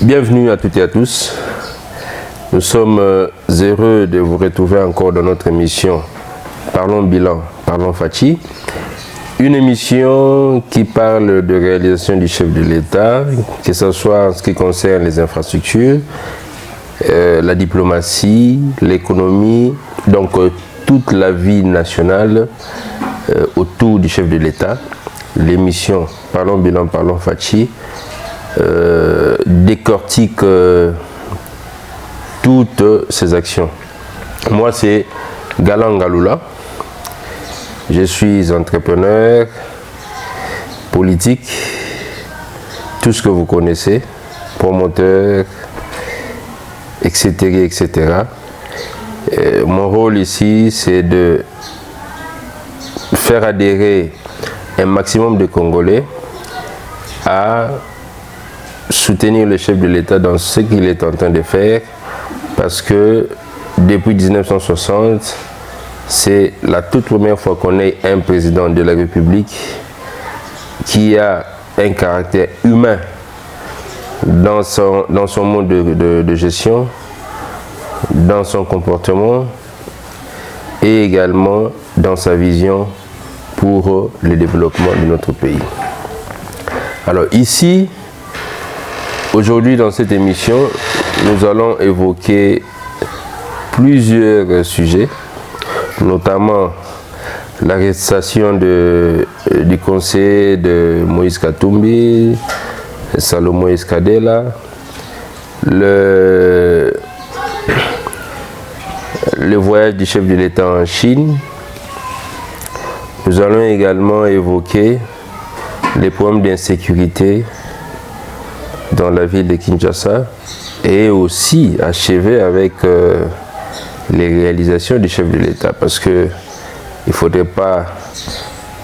Bienvenue à toutes et à tous. Nous sommes heureux de vous retrouver encore dans notre émission Parlons Bilan, Parlons Fachi. Une émission qui parle de réalisation du chef de l'État, que ce soit en ce qui concerne les infrastructures, la diplomatie, l'économie, donc toute la vie nationale autour du chef de l'État. L'émission Parlons Bilan, Parlons Fachi décortique toutes ces actions. Moi, c'est Galan Ngaloula. Je suis entrepreneur, politique, tout ce que vous connaissez, promoteur, etc., etc. Mon rôle ici, c'est de faire adhérer un maximum de Congolais à soutenir le chef de l'État dans ce qu'il est en train de faire, parce que depuis 1960, c'est la toute première fois qu'on ait un président de la République qui a un caractère humain dans son mode de gestion, dans son comportement et également dans sa vision pour le développement de notre pays. Alors ici, aujourd'hui dans cette émission, nous allons évoquer plusieurs sujets, notamment l'arrestation du conseiller de Moïse Katumbi, Salomon Escadela, le voyage du chef de l'État en Chine. Nous allons également évoquer les problèmes d'insécurité dans la ville de Kinshasa et aussi achever avec les réalisations du chef de l'État, parce que il ne faudrait pas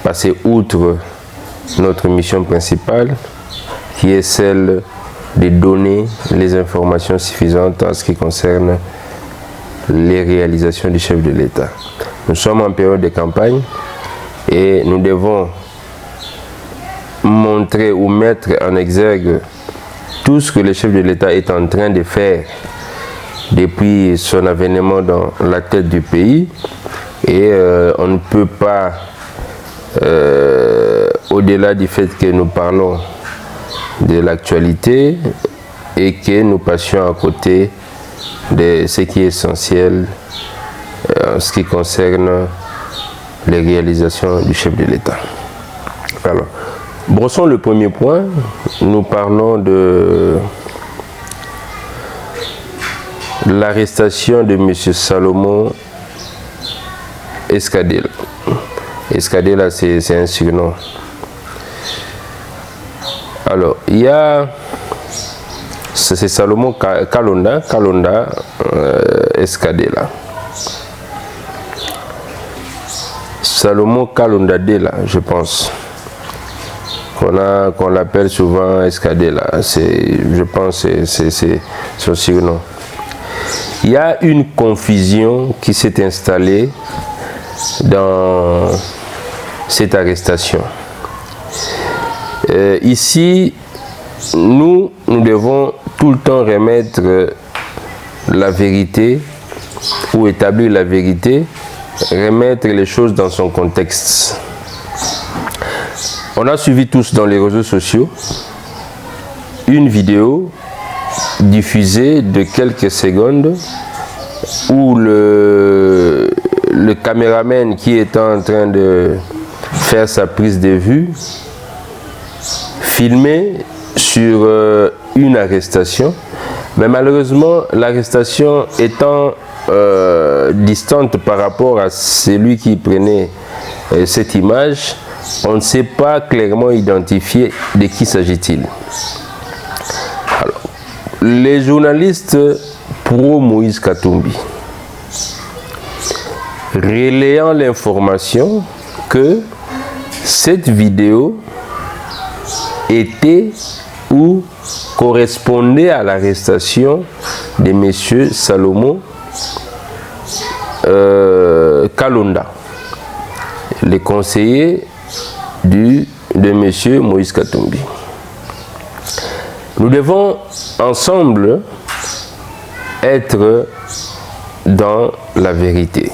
passer outre notre mission principale qui est celle de donner les informations suffisantes en ce qui concerne les réalisations du chef de l'État. Nous sommes en période de campagne et nous devons montrer ou mettre en exergue tout ce que le chef de l'État est en train de faire depuis son avènement dans la tête du pays. Et on ne peut pas, au-delà du fait que nous parlons de l'actualité et que nous passions à côté de ce qui est essentiel en ce qui concerne les réalisations du chef de l'État. Alors, brossons le premier point. Nous parlons de l'arrestation de M. Salomon Escadela. Escadela, c'est un surnom. Alors, il y a... C'est Salomon Kalonda Escadela. Salomon Kalonda Dela, je pense. Qu'on l'appelle souvent Escadela. Je pense que c'est son surnom. Il y a une confusion qui s'est installée dans cette arrestation. Ici, nous devons tout le temps remettre la vérité ou établir la vérité, remettre les choses dans son contexte. On a suivi tous dans les réseaux sociaux une vidéo diffusée de quelques secondes où le caméraman qui était en train de faire sa prise de vue filmait sur une arrestation, mais malheureusement l'arrestation étant distante par rapport à celui qui prenait cette image, on ne sait pas clairement identifier de qui s'agit-il. Alors, les journalistes pro Moïse Katumbi, relayant l'information que cette vidéo était ou correspondait à l'arrestation de M. Salomon Kalonda, le conseiller de M. Moïse Katumbi. Nous devons ensemble être dans la vérité.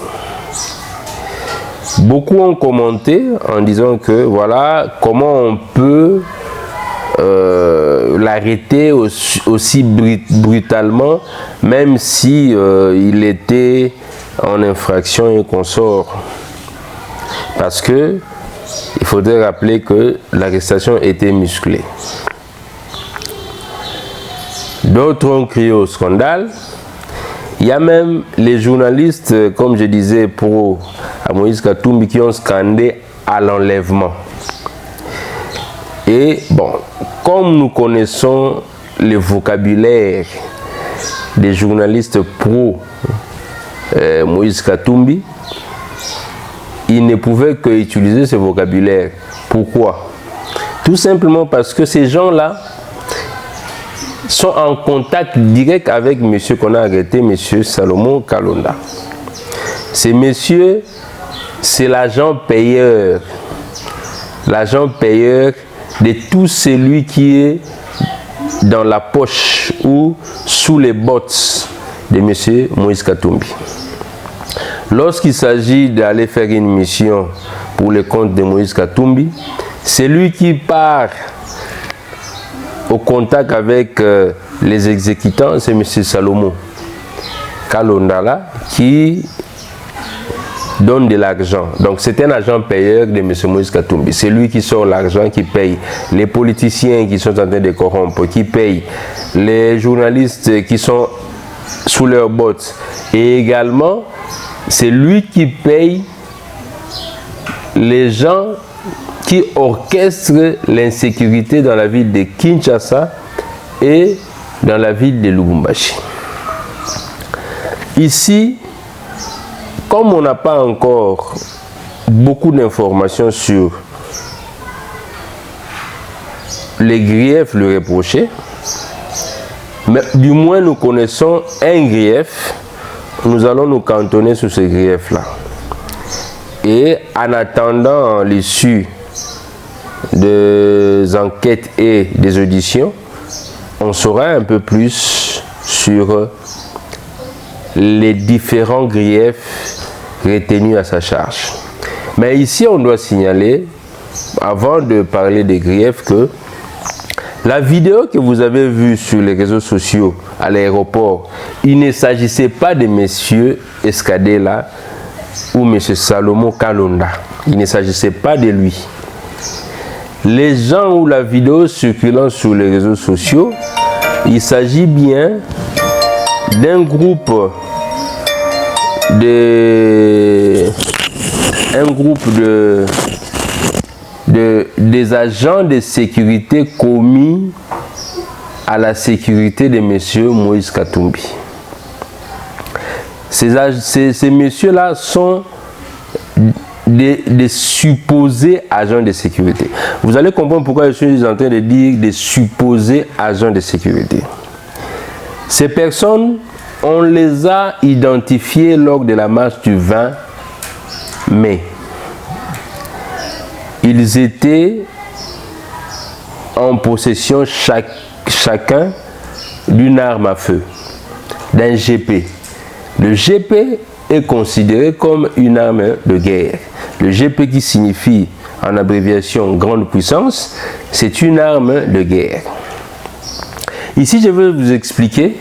Beaucoup ont commenté en disant que voilà comment on peut l'arrêter aussi brutalement, même si il était en infraction et qu'on sort. Parce que il faudrait rappeler que l'arrestation était musclée. D'autres ont crié au scandale. Il y a même les journalistes, comme je disais, pro à Moïse Katumbi, qui ont scandé à l'enlèvement. Et bon, comme nous connaissons le vocabulaire des journalistes pro Moïse Katumbi, ils ne pouvaient que utiliser ce vocabulaire. Pourquoi? Tout simplement parce que ces gens-là sont en contact direct avec monsieur qu'on a arrêté, monsieur Salomon Kalonda. Ce monsieur, c'est l'agent payeur. L'agent payeur de tout celui qui est dans la poche ou sous les bottes de monsieur Moïse Katumbi. Lorsqu'il s'agit d'aller faire une mission pour le compte de Moïse Katumbi, c'est lui qui part au contact avec les exécutants, c'est M. Salomon Kalonda qui donne de l'argent. Donc c'est un agent payeur de M. Moïse Katumbi. C'est lui qui sort l'argent, qui paye les politiciens qui sont en train de corrompre, qui paye les journalistes qui sont sous leurs bottes. Et également, c'est lui qui paye les gens qui orchestrent l'insécurité dans la ville de Kinshasa et dans la ville de Lubumbashi. Ici, comme on n'a pas encore beaucoup d'informations sur les griefs le reprochés, mais du moins nous connaissons un grief, nous allons nous cantonner sur ce grief-là. Et en attendant l'issue des enquêtes et des auditions, on saura un peu plus sur les différents griefs retenus à sa charge. Mais ici, on doit signaler, avant de parler des griefs, que la vidéo que vous avez vue sur les réseaux sociaux à l'aéroport, il ne s'agissait pas de messieurs Escadela ou M. Salomon Kalonda. Il ne s'agissait pas de lui. Les gens ou la vidéo circulant sur les réseaux sociaux, il s'agit bien d'un groupe des agents de sécurité commis à la sécurité de M. Moïse Katumbi. Ces messieurs-là sont des supposés agents de sécurité. Vous allez comprendre pourquoi je suis en train de dire des supposés agents de sécurité. Ces personnes, on les a identifiées lors de la marche du 20 mai. Ils étaient en possession chacun d'une arme à feu, d'un GP. Le GP est considéré comme une arme de guerre. Le GP qui signifie en abréviation grande puissance, c'est une arme de guerre. Ici, je vais vous expliquer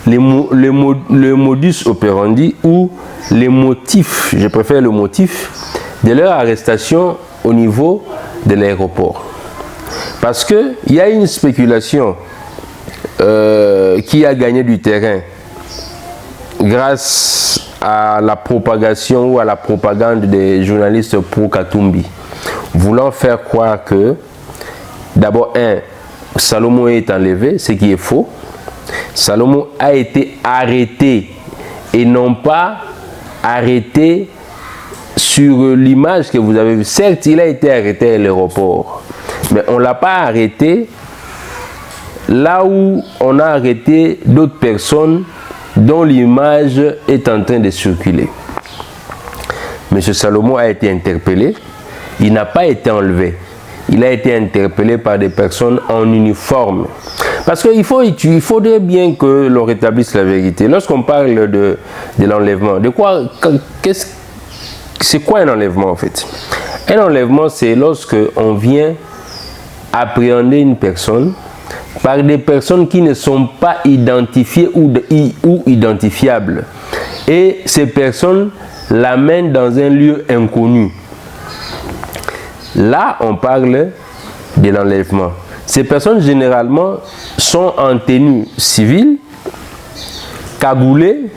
le modus operandi ou les motifs, je préfère le motif, de leur arrestation au niveau de l'aéroport. Parce qu'il y a une spéculation qui a gagné du terrain grâce à la propagation ou à la propagande des journalistes pro Katumbi, voulant faire croire que d'abord, Salomon est enlevé, ce qui est faux. Salomon a été arrêté et non pas arrêté sur l'image que vous avez vue. Certes, il a été arrêté à l'aéroport, mais on ne l'a pas arrêté là où on a arrêté d'autres personnes dont l'image est en train de circuler. M. Salomon a été interpellé, il n'a pas été enlevé. Il a été interpellé par des personnes en uniforme. Parce qu'il faudrait bien que l'on rétablisse la vérité. Lorsqu'on parle de l'enlèvement, c'est quoi un enlèvement en fait? Un enlèvement, c'est lorsque on vient appréhender une personne par des personnes qui ne sont pas identifiées ou identifiables. Et ces personnes l'amènent dans un lieu inconnu. Là, on parle de l'enlèvement. Ces personnes, généralement, sont en tenue civile, cagoulées,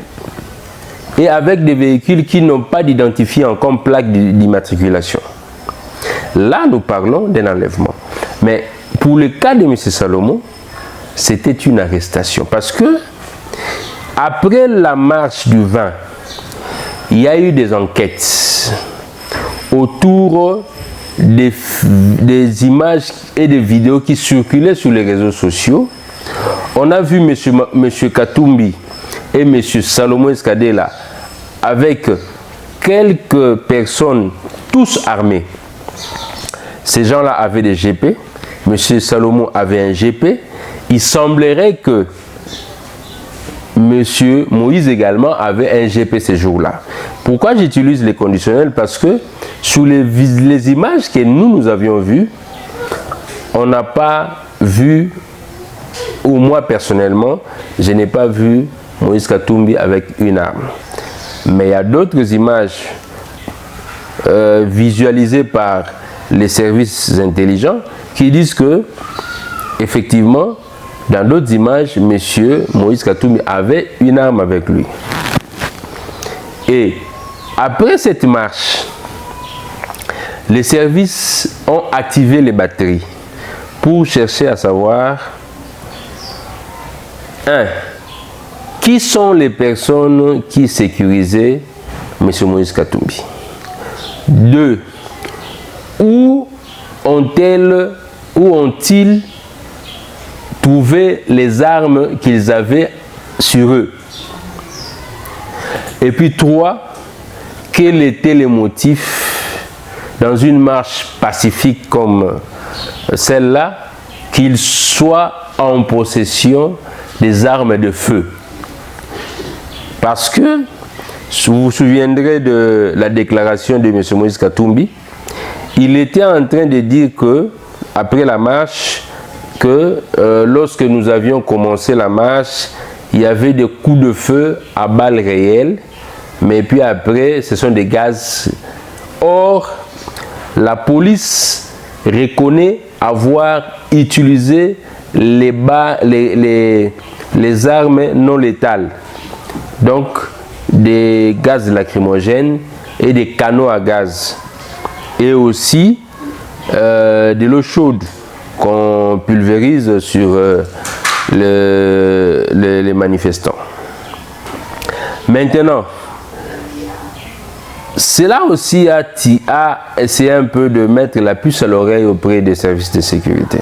et avec des véhicules qui n'ont pas d'identifiant comme plaque d'immatriculation. Là, nous parlons d'un enlèvement. Mais pour le cas de M. Salomon, c'était une arrestation. Parce que, après la marche du 20, il y a eu des enquêtes autour des images et des vidéos qui circulaient sur les réseaux sociaux. On a vu M. Katumbi et M. Salomon Eskadela avec quelques personnes, tous armés. Ces gens-là avaient des GP. M. Salomon avait un GP. Il semblerait que M. Moïse également avait un GP ces jours-là. Pourquoi j'utilise les conditionnels? Parce que sur les images que nous avions vues, on n'a pas vu, ou moi personnellement, je n'ai pas vu Moïse Katumbi avec une arme. Mais il y a d'autres images visualisées par les services intelligents qui disent que, effectivement, dans d'autres images, M. Moïse Katumbi avait une arme avec lui. Et après cette marche, les services ont activé les batteries pour chercher à savoir, qui sont les personnes qui sécurisaient M. Moïse Katumbi. 2. Où ont-ils trouvé les armes qu'ils avaient sur eux? Et puis 3. Quel était le motif dans une marche pacifique comme celle-là, qu'ils soient en possession des armes de feu? Parce que, vous vous souviendrez de la déclaration de M. Moïse Katumbi, il était en train de dire que, après la marche, que lorsque nous avions commencé la marche, il y avait des coups de feu à balles réelles, mais puis après, ce sont des gaz. Or, la police reconnaît avoir utilisé les armes non létales. Donc, des gaz lacrymogènes et des canons à gaz. Et aussi de l'eau chaude qu'on pulvérise sur les manifestants. Maintenant, cela aussi a essayé un peu de mettre la puce à l'oreille auprès des services de sécurité.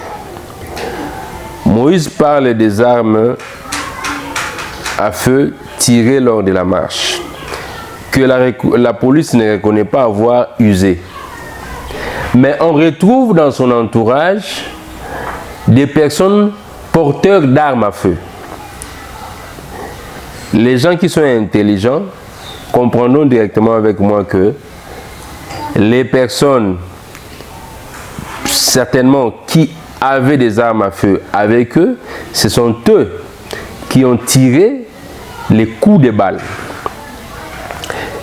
Moïse parle des armes à feu tirées lors de la marche, que la police ne reconnaît pas avoir usé. Mais on retrouve dans son entourage des personnes porteurs d'armes à feu. Les gens qui sont intelligents comprendront directement avec moi que les personnes, certainement, qui avaient des armes à feu avec eux, ce sont eux qui ont tiré les coups de balle.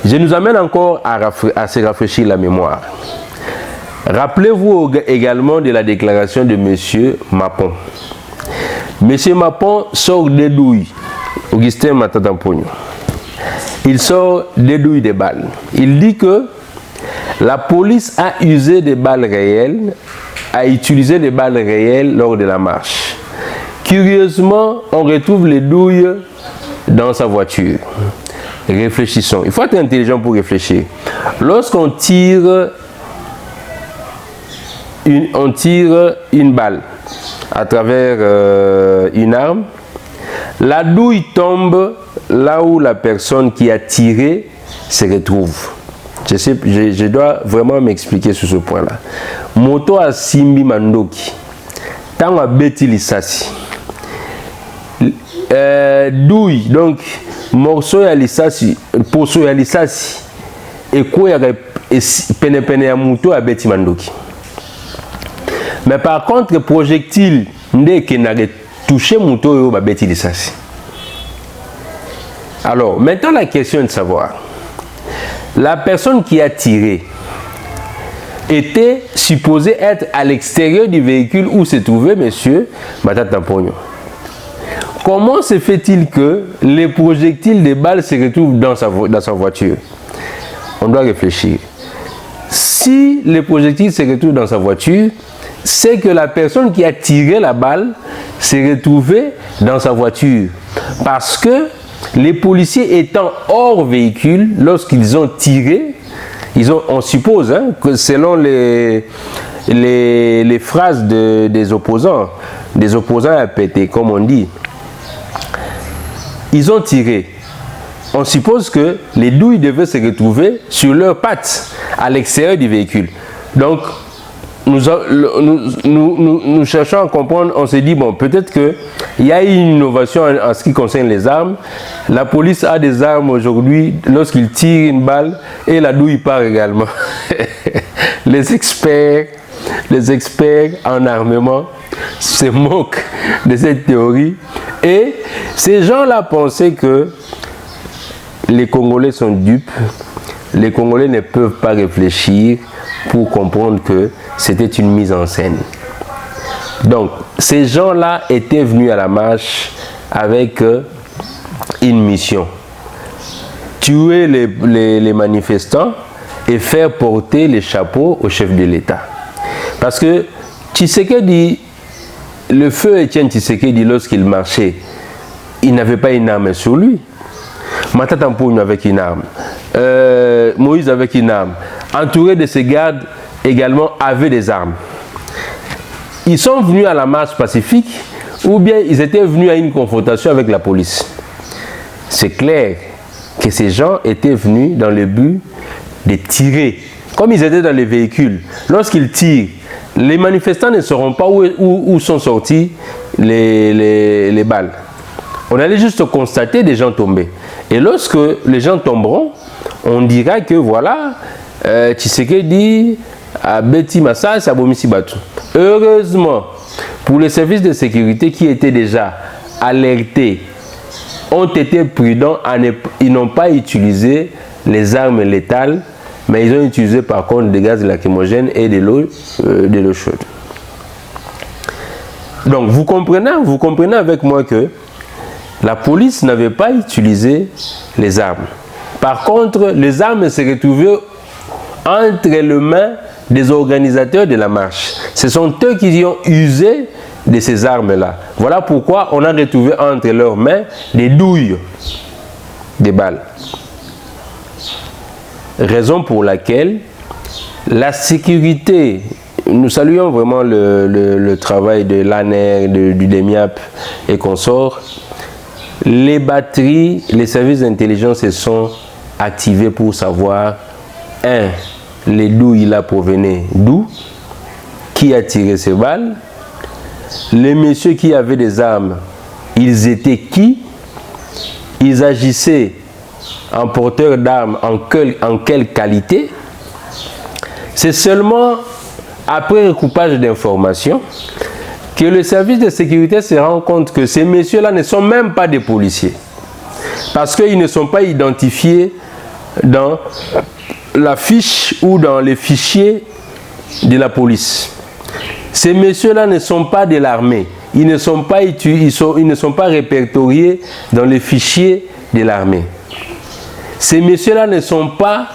Je nous amène encore à se rafraîchir la mémoire. Rappelez-vous également de la déclaration de M. Mapon. M. Mapon sort des douilles. Augustin Matata-Mpogno. Il sort des douilles de balles. Il dit que la police a usé des balles réelles, a utilisé des balles réelles lors de la marche. Curieusement, on retrouve les douilles dans sa voiture. Réfléchissons. Il faut être intelligent pour réfléchir. Lorsqu'on tire une balle à travers une arme, la douille tombe là où la personne qui a tiré se retrouve. Je dois vraiment m'expliquer sur ce point-là. Moto a simbi mandoki. Tant a beti lisasi. douille, donc morceau ya lisasi, poso ya lisasi, et quoi pene ya muto a beti mandoki. Mais par contre, projectile n'est que n'a touché muto yo ba beti lisasi. Alors, maintenant la question est de savoir, la personne qui a tiré était supposée être à l'extérieur du véhicule où se trouvait monsieur Matata Pogno. Comment se fait-il que les projectiles de balles se retrouvent dans sa voiture? On doit réfléchir. Si les projectiles se retrouvent dans sa voiture, c'est que la personne qui a tiré la balle s'est retrouvée dans sa voiture. Parce que les policiers étant hors véhicule, lorsqu'ils ont tiré, on suppose, hein, que selon les phrases des opposants à péter, comme on dit, ils ont tiré. On suppose que les douilles devaient se retrouver sur leurs pattes, à l'extérieur du véhicule. Donc, nous cherchons à comprendre, on s'est dit, bon, peut-être qu'il y a une innovation en ce qui concerne les armes. La police a des armes aujourd'hui lorsqu'ils tirent une balle et la douille part également. Les experts en armement se moquent de cette théorie. Et ces gens-là pensaient que les Congolais sont dupes. Les Congolais ne peuvent pas réfléchir pour comprendre que c'était une mise en scène. Donc, ces gens-là étaient venus à la marche avec une mission. Tuer les manifestants et faire porter les chapeaux au chef de l'État. Parce que Tshisekedi, le feu Étienne Tshisekedi, lorsqu'il marchait, il n'avait pas une arme sur lui. Matata Pogno avec une arme. Moïse avec une arme. Entouré de ses gardes également avaient des armes. Ils sont venus à la marche pacifique ou bien ils étaient venus à une confrontation avec la police. C'est clair que ces gens étaient venus dans le but de tirer. Comme ils étaient dans les véhicules, lorsqu'ils tirent, les manifestants ne sauront pas où sont sortis les balles. On allait juste constater des gens tomber. Et lorsque les gens tomberont, on dira que voilà, Tshisekedi a Beti Massa, Sabomisi Batu. Heureusement, pour les services de sécurité qui étaient déjà alertés, ont été prudents, ils n'ont pas utilisé les armes létales, mais ils ont utilisé par contre des gaz lacrymogènes et de l'eau chaude. Donc vous comprenez avec moi que la police n'avait pas utilisé les armes. Par contre, les armes se retrouvaient entre les mains des organisateurs de la marche. Ce sont eux qui ont usé de ces armes-là. Voilà pourquoi on a retrouvé entre leurs mains des douilles, des balles. Raison pour laquelle la sécurité, nous saluons vraiment le travail de l'ANER, du DEMIAP et consorts. Les batteries, les services d'intelligence se sont activés pour savoir, les douilles là provenaient d'où, qui a tiré ces balles, les messieurs qui avaient des armes, ils étaient qui, ils agissaient en porteur d'armes, en quelle qualité. C'est seulement après recoupage d'informations que le service de sécurité se rend compte que ces messieurs-là ne sont même pas des policiers. Parce qu'ils ne sont pas identifiés dans la fiche ou dans les fichiers de la police. Ces messieurs-là ne sont pas de l'armée. Ils ne sont pas répertoriés dans les fichiers de l'armée. Ces messieurs-là ne sont pas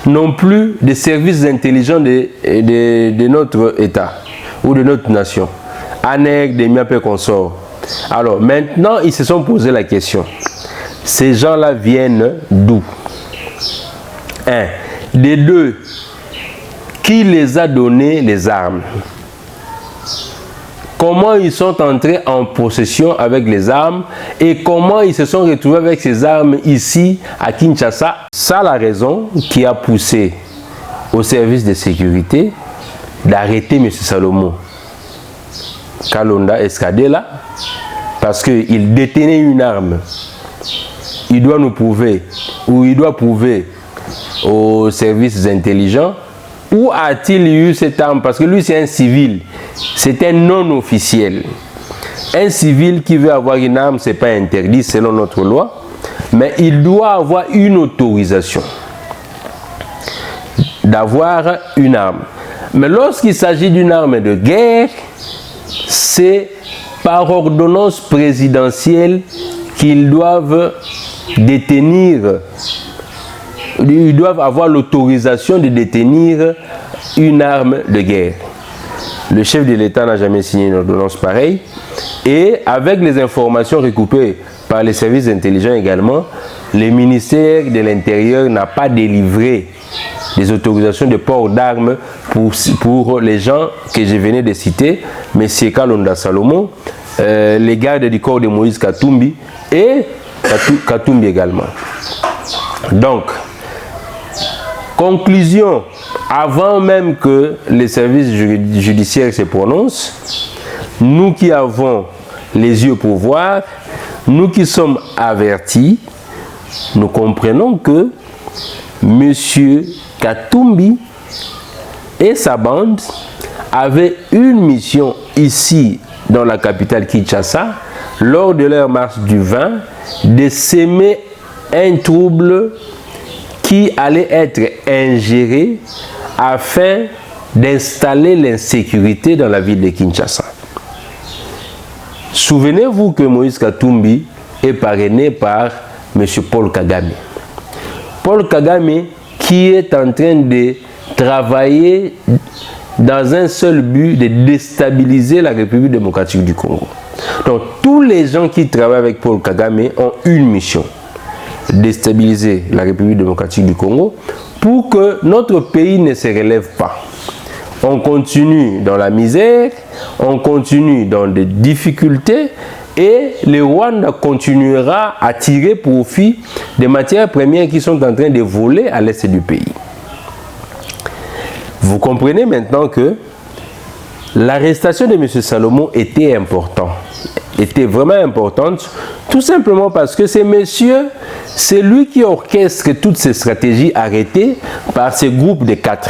non plus des services intelligents de notre État ou de notre nation. ANEC, DEMIAP et consorts. Alors maintenant, ils se sont posé la question. Ces gens-là viennent d'où? Des deux, qui les a donné les armes? Comment ils sont entrés en possession avec les armes et comment ils se sont retrouvés avec ces armes ici à Kinshasa? C'est la raison qui a poussé au service de sécurité d'arrêter M. Salomon Kalonda Escadela parce qu'il détenait une arme, il doit nous prouver, ou il doit prouver aux services intelligents, où a-t-il eu cette arme? Parce que lui, c'est un civil, c'est un non-officiel. Un civil qui veut avoir une arme, ce n'est pas interdit selon notre loi, mais il doit avoir une autorisation d'avoir une arme. Mais lorsqu'il s'agit d'une arme de guerre, c'est par ordonnance présidentielle qu'ils doivent détenir, ils doivent avoir l'autorisation de détenir une arme de guerre. Le chef de l'État n'a jamais signé une ordonnance pareille. Et avec les informations recoupées par les services intelligents également, le ministère de l'Intérieur n'a pas délivré des autorisations de port d'armes pour les gens que je venais de citer, M. Kalonda Salomon, les gardes du corps de Moïse Katumbi et Katumbi également. Donc, conclusion, avant même que les services judiciaires se prononcent, nous qui avons les yeux pour voir, nous qui sommes avertis, nous comprenons que M. Katumbi et sa bande avaient une mission ici dans la capitale Kinshasa lors de leur marche du 20 de s'aimer un trouble qui allait être ingéré afin d'installer l'insécurité dans la ville de Kinshasa. Souvenez-vous que Moïse Katumbi est parrainé par M. Paul Kagame. Paul Kagame qui est en train de travailler dans un seul but de déstabiliser la République démocratique du Congo. Donc tous les gens qui travaillent avec Paul Kagame ont une mission: déstabiliser la République démocratique du Congo pour que notre pays ne se relève pas. On continue dans la misère, on continue dans des difficultés et le Rwanda continuera à tirer profit des matières premières qui sont en train de voler à l'est du pays. Vous comprenez maintenant que l'arrestation de M. Salomon était importante, était vraiment importante, tout simplement parce que c'est lui qui orchestre toutes ces stratégies arrêtées par ces groupes de 4.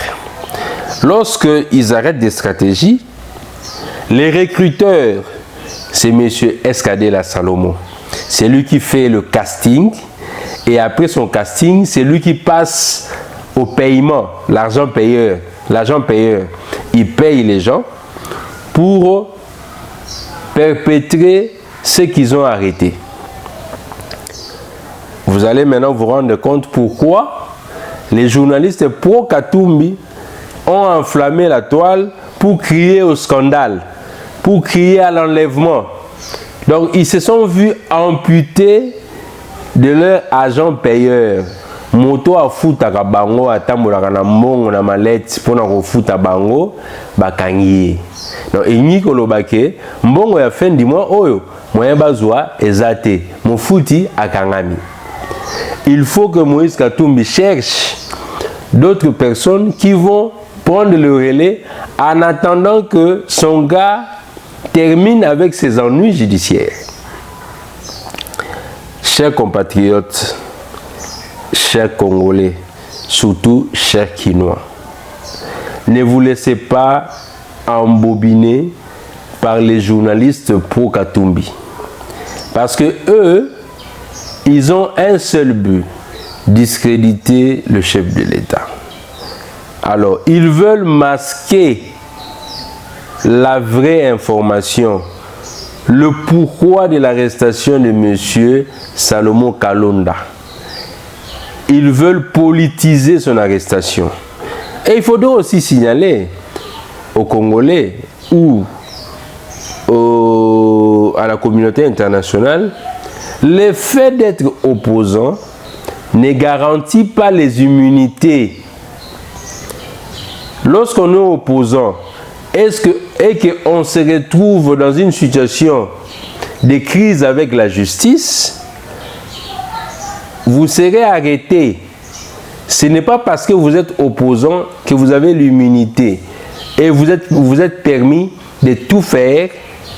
Lorsqu'ils arrêtent des stratégies, les recruteurs, c'est M. Eskadela Salomon. C'est lui qui fait le casting et après son casting, c'est lui qui passe au paiement, l'argent payeur. L'agent payeur, il paye les gens pour perpétrer ce qu'ils ont arrêté. Vous allez maintenant vous rendre compte pourquoi les journalistes pro-Katumbi ont enflammé la toile pour crier au scandale, pour crier à l'enlèvement. Donc ils se sont vus amputés de leur agent payeur. Moto a futaka bango atambolaka na mbongo na malette pona ko futa bango bakangi. Donc enyi kolobake mbongo ya fin du mois oyo moyen bazwa ezate mofuti akangami. Il faut que Moïse Katumbi cherche d'autres personnes qui vont prendre le relais en attendant que son gars termine avec ses ennuis judiciaires. Chers compatriotes, chers Congolais, surtout chers Kinois, ne vous laissez pas embobiner par les journalistes pro-Katumbi. Parce que eux, ils ont un seul but: discréditer le chef de l'État. Alors, ils veulent masquer la vraie information, le pourquoi de l'arrestation de M. Salomon Kalonda. Ils veulent politiser son arrestation. Et il faudra aussi signaler aux Congolais ou à la communauté internationale, le fait d'être opposant ne garantit pas les immunités. Lorsqu'on est opposant, et qu'on se retrouve dans une situation de crise avec la justice, vous serez arrêté. Ce n'est pas parce que vous êtes opposant que vous avez l'immunité. Et vous êtes permis de tout faire,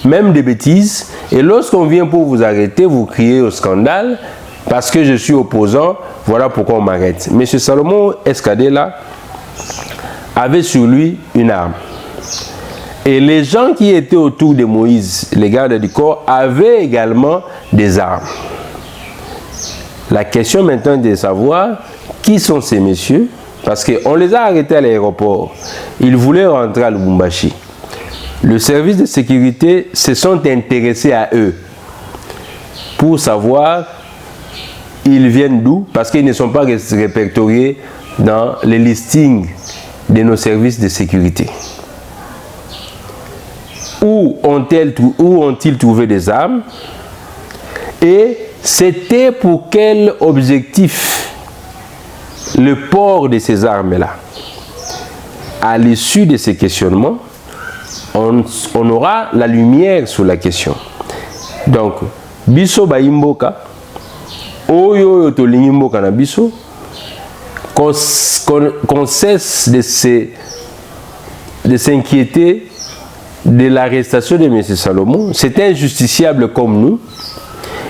même des bêtises. Et lorsqu'on vient pour vous arrêter, vous criez au scandale parce que je suis opposant, voilà pourquoi on m'arrête. M. Salomon Escadé-là avait sur lui une arme. Et les gens qui étaient autour de Moïse, les gardes du corps, avaient également des armes. La question maintenant est de savoir qui sont ces messieurs, parce qu'on les a arrêtés à l'aéroport. Ils voulaient rentrer à Lubumbashi. Le service de sécurité se sont intéressés à eux pour savoir ils viennent d'où, parce qu'ils ne sont pas répertoriés dans les listings de nos services de sécurité. Où ont-ils trouvé des armes? Et c'était pour quel objectif le port de ces armes-là? À l'issue de ces questionnements, on aura la lumière sur la question. Donc, biso baimboka, oyo tolingi mboka na biso, qu'on cesse de s'inquiéter de l'arrestation de M. Salomon. C'est un justiciable comme nous.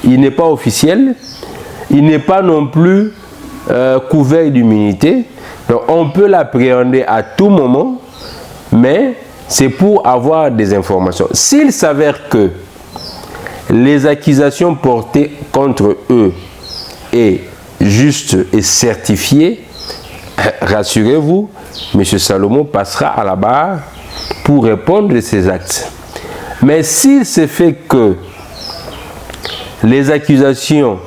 Il n'est pas officiel. Il n'est pas non plus couvert d'immunité. Donc on peut l'appréhender à tout moment, mais c'est pour avoir des informations. S'il s'avère que les accusations portées contre eux est justes et certifiées, rassurez-vous, M. Salomon passera à la barre pour répondre de ses actes. Mais s'il se fait que les accusations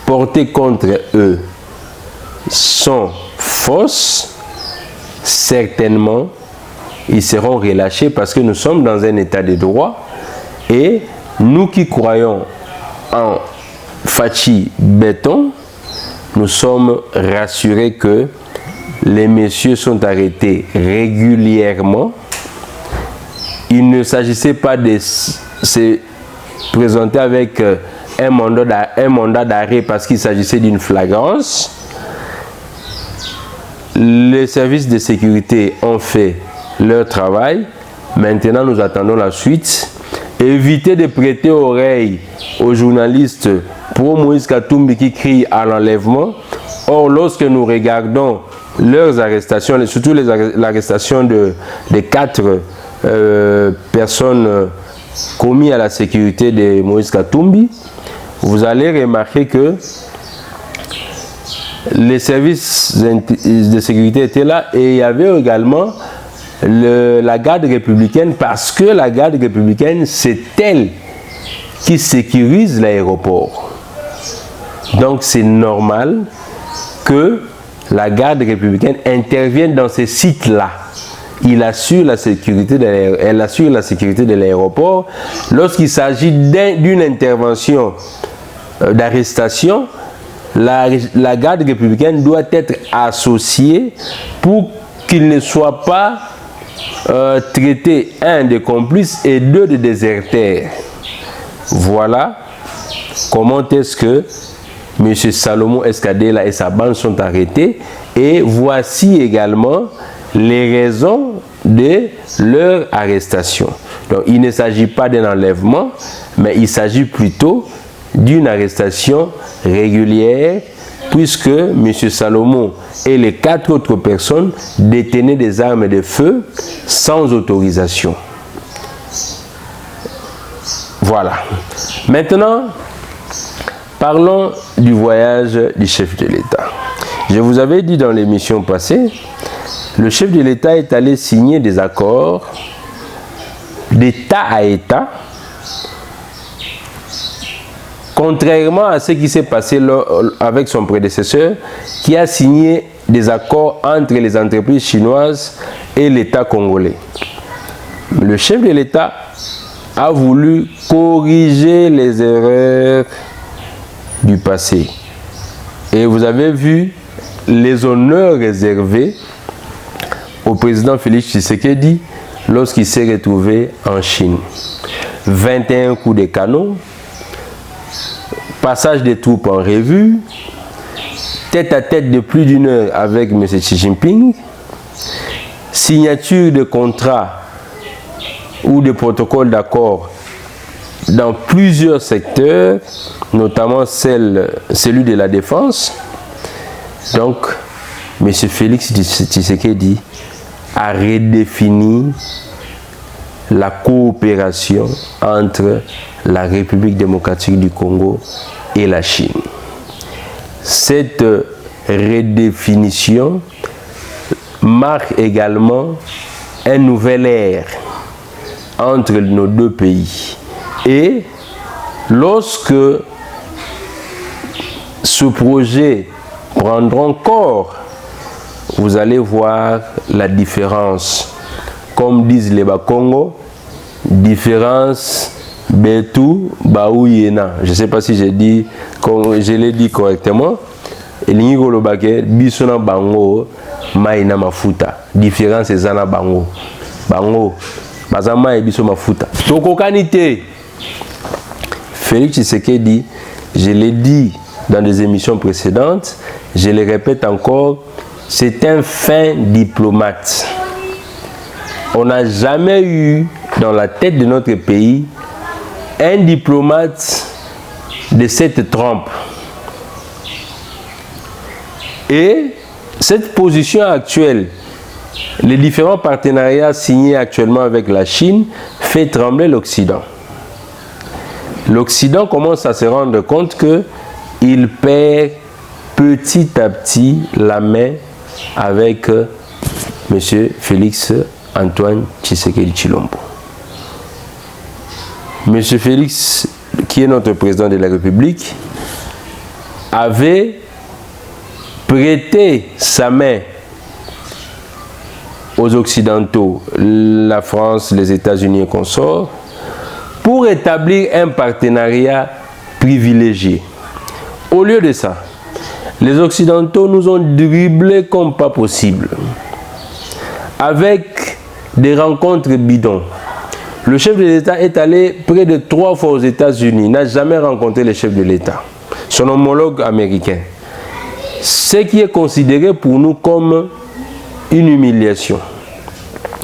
portées contre eux sont fausses, certainement ils seront relâchés parce que nous sommes dans un état de droit et nous qui croyons en Fachi Béton, nous sommes rassurés que les messieurs sont arrêtés régulièrement. Il ne s'agissait pas de se présenter avec un mandat d'arrêt parce qu'il s'agissait d'une flagrance. Les services de sécurité ont fait leur travail. Maintenant, nous attendons la suite. Évitez de prêter oreille aux journalistes pour Moïse Katumbi qui crie à l'enlèvement. Or, lorsque nous regardons leurs arrestations, et surtout l'arrestation de 4 personnes commises à la sécurité de Moïse Katumbi, vous allez remarquer que les services de sécurité étaient là et il y avait également la garde républicaine, parce que la garde républicaine, c'est elle qui sécurise l'aéroport. Donc c'est normal que la garde républicaine intervienne dans ces sites-là. Elle assure la sécurité de l'aéroport. Lorsqu'il s'agit d'une intervention d'arrestation, la garde républicaine doit être associée pour qu'il ne soit pas traité, 1, de complices et 2, de déserteurs. Voilà comment est-ce que M. Salomon Escadé-là et sa bande sont arrêtés, et voici également les raisons de leur arrestation. Donc il ne s'agit pas d'un enlèvement, mais il s'agit plutôt d'une arrestation régulière, puisque M. Salomon et les 4 autres personnes détenaient des armes de feu sans autorisation. Voilà. Maintenant, parlons du voyage du chef de l'État. Je vous avais dit dans l'émission passée, le chef de l'État est allé signer des accords d'État à État, contrairement à ce qui s'est passé avec son prédécesseur, qui a signé des accords entre les entreprises chinoises et l'État congolais. Le chef de l'État a voulu corriger les erreurs du passé. Et vous avez vu les honneurs réservés au président Félix Tshisekedi lorsqu'il s'est retrouvé en Chine. 21 coups de canon, passage des troupes en revue, tête à tête de plus d'1 heure avec M. Xi Jinping, signature de contrats ou de protocoles d'accord dans plusieurs secteurs, notamment celui de la défense. Donc, M. Félix Tshisekedi a redéfini la coopération entre la République démocratique du Congo et la Chine. Cette redéfinition marque également un nouvel ère entre nos deux pays. Et lorsque ce projet prendra corps, vous allez voir la différence. Comme disent les Bakongo, différence Betou Baouyena. Je ne sais pas si je l'ai dit correctement. Bisona Bango Maïna Mafuta. Différence c'est Zana Bango. Bango. Bazama et Biso Mafuta. Toko Kanité. Félix Tshisekedi, je l'ai dit dans des émissions précédentes, je le répète encore, c'est un fin diplomate. On n'a jamais eu dans la tête de notre pays un diplomate de cette trempe. Et cette position actuelle, les différents partenariats signés actuellement avec la Chine, fait trembler l'Occident. L'Occident commence à se rendre compte qu'il perd petit à petit la main avec M. Félix Antoine Tshisekedi Tshilombo. M. Félix, qui est notre président de la République, avait prêté sa main aux Occidentaux, la France, les États-Unis et consorts, pour établir un partenariat privilégié. Au lieu de ça, les Occidentaux nous ont dribblés comme pas possible, avec des rencontres bidons. Le chef de l'État est allé près de 3 fois aux États-Unis, n'a jamais rencontré le chef de l'État, son homologue américain. Ce qui est considéré pour nous comme une humiliation.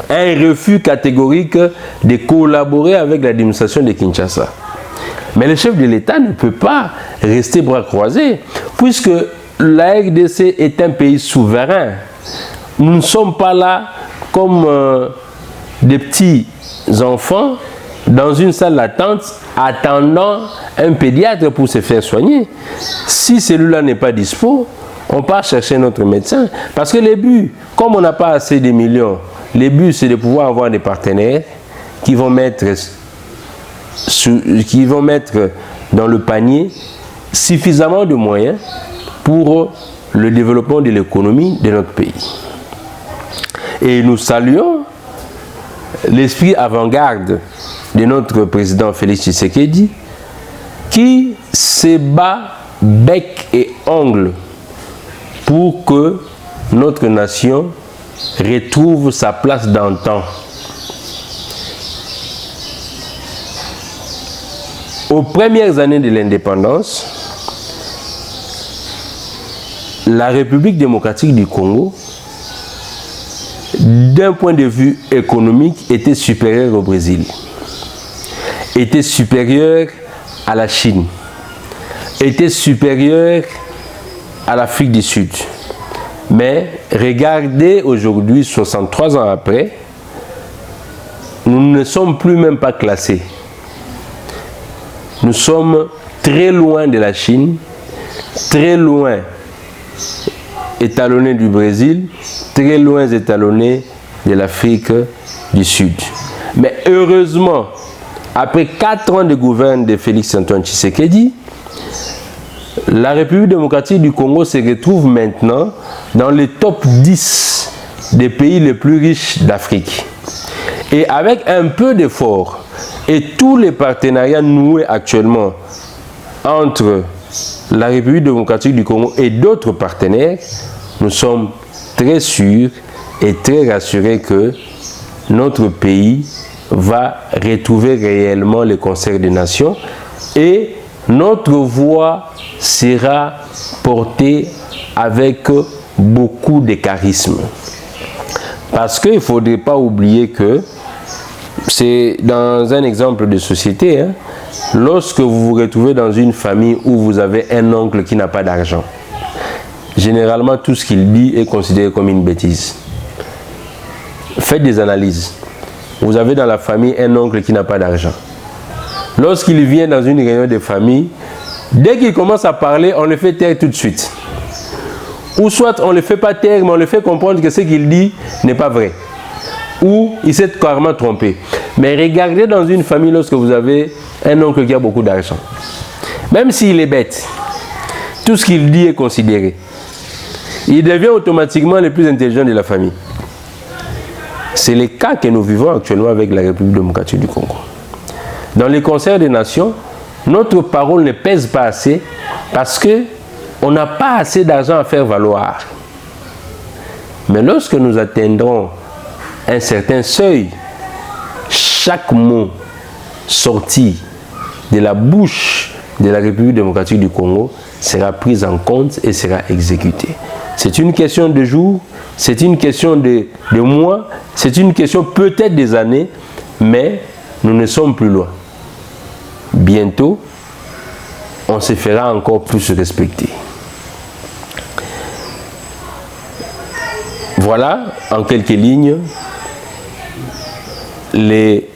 Un refus catégorique de collaborer avec l'administration de Kinshasa. Mais le chef de l'État ne peut pas rester bras croisés, puisque la RDC est un pays souverain. Nous ne sommes pas là comme des petits enfants dans une salle d'attente attendant un pédiatre pour se faire soigner. Si celui-là n'est pas dispo, on part chercher notre médecin. Parce que le but, comme on n'a pas assez de millions, le but c'est de pouvoir avoir des partenaires qui vont mettre dans le panier suffisamment de moyens pour le développement de l'économie de notre pays. Et nous saluons l'esprit avant-garde de notre président Félix Tshisekedi qui se bat bec et ongle pour que notre nation retrouve sa place d'antan. Aux premières années de l'indépendance, la République démocratique du Congo, d'un point de vue économique, était supérieure au Brésil, était supérieure à la Chine, était supérieure à l'Afrique du Sud. Mais regardez aujourd'hui, 63 ans après, nous ne sommes plus même pas classés. Nous sommes très loin de la Chine, très loin étalonnés du Brésil, très loin étalonnés de l'Afrique du Sud. Mais heureusement, après 4 ans de gouvernement de Félix Antoine Tshisekedi, la République démocratique du Congo se retrouve maintenant dans le top 10 des pays les plus riches d'Afrique. Et avec un peu d'effort et tous les partenariats noués actuellement entre la République démocratique du Congo et d'autres partenaires, nous sommes très sûrs et très rassurés que notre pays va retrouver réellement le concert des nations et notre voix sera portée avec beaucoup de charisme. Parce qu'il ne faudrait pas oublier que c'est dans un exemple de société, hein, lorsque vous vous retrouvez dans une famille où vous avez un oncle qui n'a pas d'argent, généralement tout ce qu'il dit est considéré comme une bêtise. Faites des analyses. Vous avez dans la famille un oncle qui n'a pas d'argent. Lorsqu'il vient dans une réunion de famille, dès qu'il commence à parler, on le fait taire tout de suite. Ou soit on ne le fait pas taire, mais on le fait comprendre que ce qu'il dit n'est pas vrai. Ou il s'est carrément trompé. Mais regardez dans une famille lorsque vous avez un oncle qui a beaucoup d'argent. Même s'il est bête, tout ce qu'il dit est considéré. Il devient automatiquement le plus intelligent de la famille. C'est le cas que nous vivons actuellement avec la République démocratique du Congo. Dans les concerts des nations, notre parole ne pèse pas assez parce qu'on n'a pas assez d'argent à faire valoir. Mais lorsque nous atteindrons un certain seuil, chaque mot sorti de la bouche de la République démocratique du Congo sera pris en compte et sera exécuté. C'est une question de jours, c'est une question de mois, c'est une question peut-être des années, mais nous ne sommes plus loin. Bientôt, on se fera encore plus respecter. Voilà, en quelques lignes, les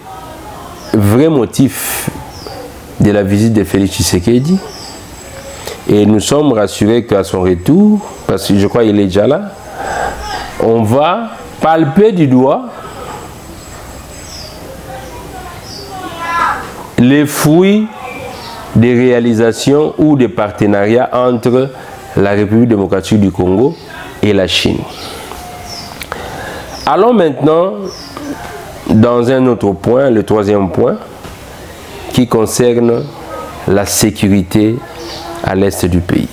vrais motifs de la visite de Félix Tshisekedi. Et nous sommes rassurés qu'à son retour, parce que je crois qu'il est déjà là, on va palper du doigt les fruits des réalisations ou des partenariats entre la République démocratique du Congo et la Chine. Allons maintenant dans un autre point, le troisième point, qui concerne la sécurité à l'est du pays.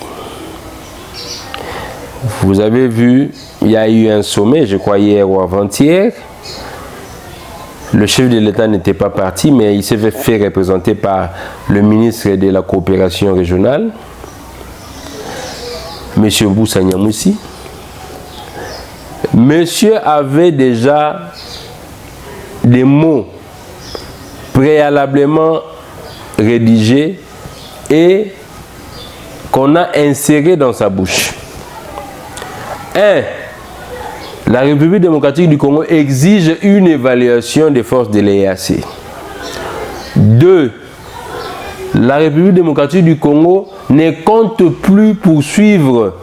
Vous avez vu, il y a eu un sommet, je crois hier ou avant-hier. Le chef de l'État n'était pas parti, mais il s'est fait représenter par le ministre de la coopération régionale, M. Boussa Nyamoussi. Monsieur avait déjà des mots préalablement rédigés et qu'on a insérés dans sa bouche. 1. La République démocratique du Congo exige une évaluation des forces de l'EAC. 2. La République démocratique du Congo ne compte plus poursuivre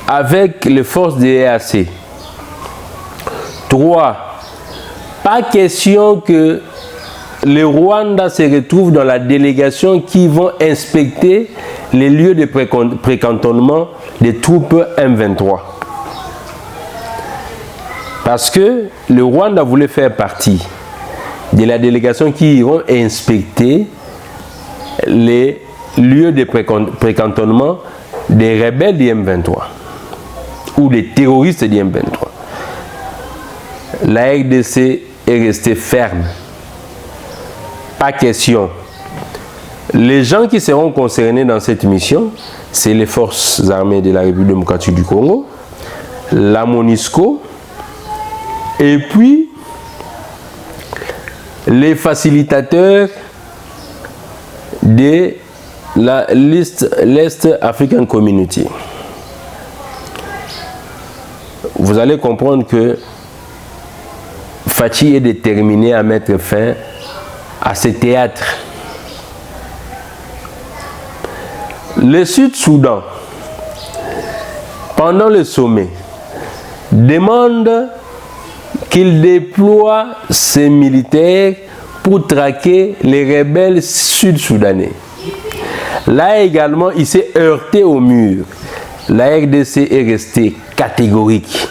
avec les forces de l'EAC. 3. Pas question que le Rwanda se retrouve dans la délégation qui vont inspecter les lieux de précantonnement des troupes M23. Parce que le Rwanda voulait faire partie de la délégation qui iront inspecter les lieux de précantonnement des rebelles du M23 ou des terroristes du M23. La RDC est restée ferme. Pas question. Les gens qui seront concernés dans cette mission, c'est les forces armées de la République démocratique du Congo, la MONUSCO, et puis les facilitateurs de l'Est African Community. Vous allez comprendre que Fachi est déterminé à mettre fin à ce théâtre. Le Sud-Soudan, pendant le sommet, demande qu'il déploie ses militaires pour traquer les rebelles sud-soudanais. Là également, il s'est heurté au mur. La RDC est restée catégorique.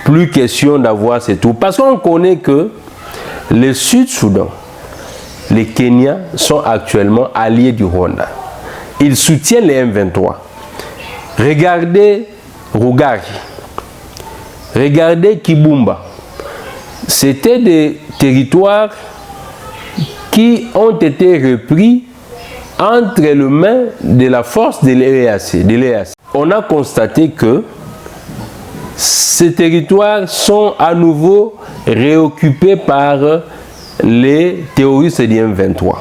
Plus question d'avoir ces troupes. Parce qu'on connaît que le Sud-Soudan, les Kenyans sont actuellement alliés du Rwanda. Ils soutiennent les M23. Regardez Rugari. Regardez Kibumba. C'était des territoires qui ont été repris entre les mains de la force de l'EAC. On a constaté que ces territoires sont à nouveau réoccupés par les terroristes du M23.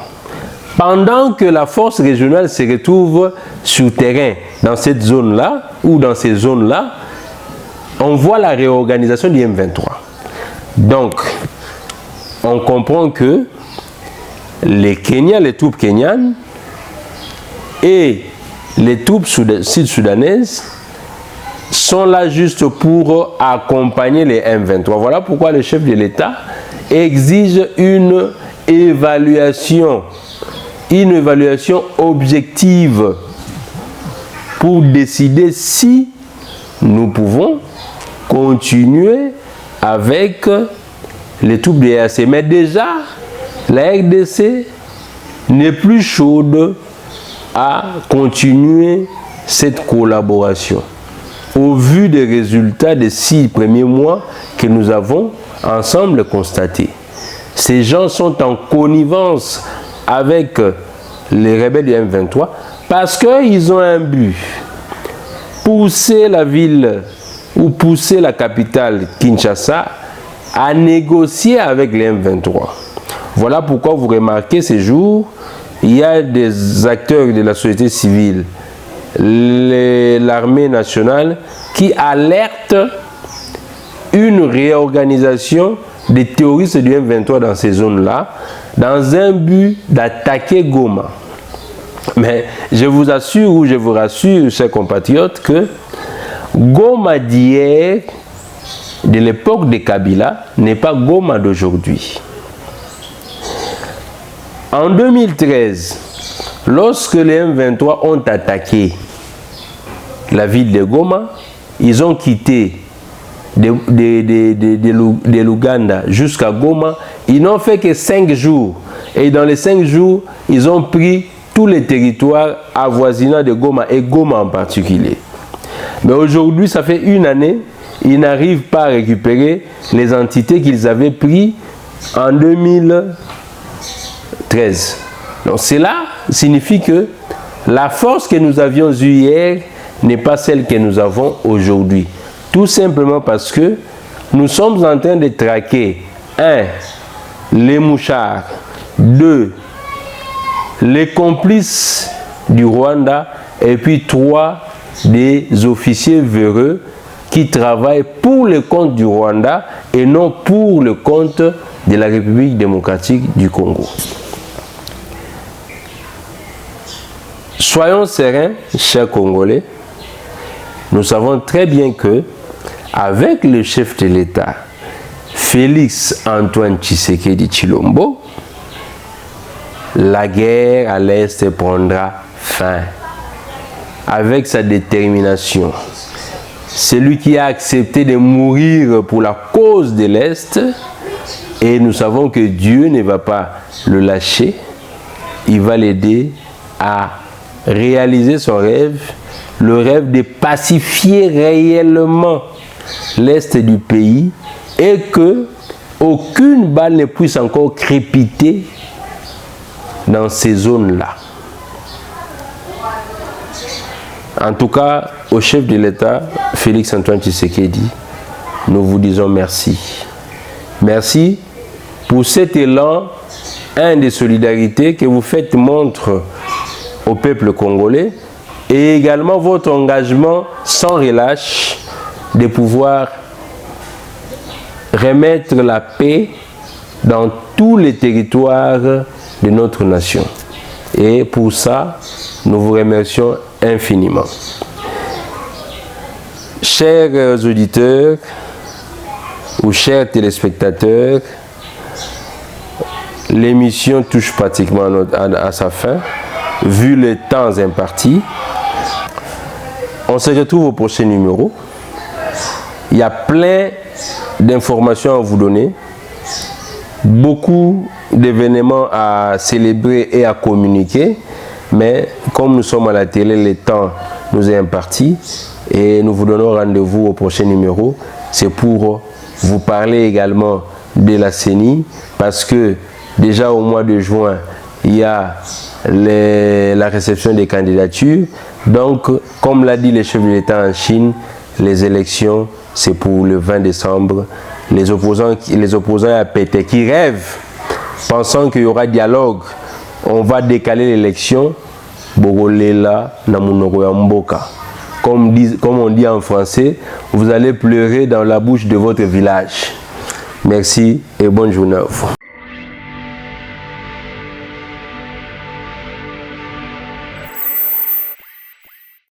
Pendant que la force régionale se retrouve sur terrain dans cette zone-là, ou dans ces zones-là, on voit la réorganisation du M23. Donc, on comprend que les Kenyans, les troupes kenyanes et les troupes sud-soudanaises sont là juste pour accompagner les M23. Voilà pourquoi le chef de l'État exige une évaluation objective pour décider si nous pouvons continuer avec les troupes de RDC. Mais déjà, la RDC n'est plus chaude à continuer cette collaboration. Au vu des résultats des 6 premiers mois que nous avons ensemble constatés. Ces gens sont en connivence avec les rebelles du M23 parce qu'ils ont un but. Pousser la ville ou pousser la capitale Kinshasa à négocier avec les M23. Voilà pourquoi vous remarquez ces jours, il y a des acteurs de la société civile, l'armée nationale, qui alertent une réorganisation des terroristes du M23 dans ces zones-là, dans un but d'attaquer Goma. Mais je vous assure ou je vous rassure, chers compatriotes, que Goma d'hier, de l'époque de Kabila, n'est pas Goma d'aujourd'hui. En 2013, lorsque les M23 ont attaqué la ville de Goma, ils ont quitté de l'Ouganda jusqu'à Goma. Ils n'ont fait que 5 jours. Et dans les 5 jours, ils ont pris tous les territoires avoisinants de Goma, et Goma en particulier. Mais aujourd'hui, ça fait 1 année, ils n'arrivent pas à récupérer les entités qu'ils avaient prises en 2013. Donc cela signifie que la force que nous avions eue hier n'est pas celle que nous avons aujourd'hui. Tout simplement parce que nous sommes en train de traquer 1. Les mouchards, 2. Les complices du Rwanda, et puis 3. Des officiers véreux qui travaillent pour le compte du Rwanda et non pour le compte de la République démocratique du Congo. Soyons sereins, chers Congolais. Nous savons très bien que, avec le chef de l'État, Félix Antoine Tshisekedi Tshilombo, la guerre à l'Est prendra fin. Avec sa détermination. Celui qui a accepté de mourir pour la cause de l'Est, et nous savons que Dieu ne va pas le lâcher, il va l'aider à réaliser son rêve, le rêve de pacifier réellement l'Est du pays, et que aucune balle ne puisse encore crépiter dans ces zones-là. En tout cas, au chef de l'État, Félix Antoine Tshisekedi, nous vous disons merci. Merci pour cet élan, de solidarité que vous faites montre au peuple congolais, et également votre engagement sans relâche de pouvoir remettre la paix dans tous les territoires de notre nation. Et pour ça, nous vous remercions infiniment. Chers auditeurs ou chers téléspectateurs, l'émission touche pratiquement à sa fin, vu le temps imparti. On se retrouve au prochain numéro. Il y a plein d'informations à vous donner, beaucoup d'événements à célébrer et à communiquer, mais comme nous sommes à la télé, le temps nous est imparti et nous vous donnons rendez-vous au prochain numéro. C'est pour vous parler également de la CENI, parce que déjà au mois de juin, il y a la réception des candidatures. Donc, comme l'a dit le chef de l'État en Chine, les élections c'est pour le 20 décembre. Les opposants à Pété qui rêvent, pensant qu'il y aura dialogue, on va décaler l'élection. Bogolela Namunoko Mboka. Comme on dit en français, vous allez pleurer dans la bouche de votre village. Merci et bonne journée à vous.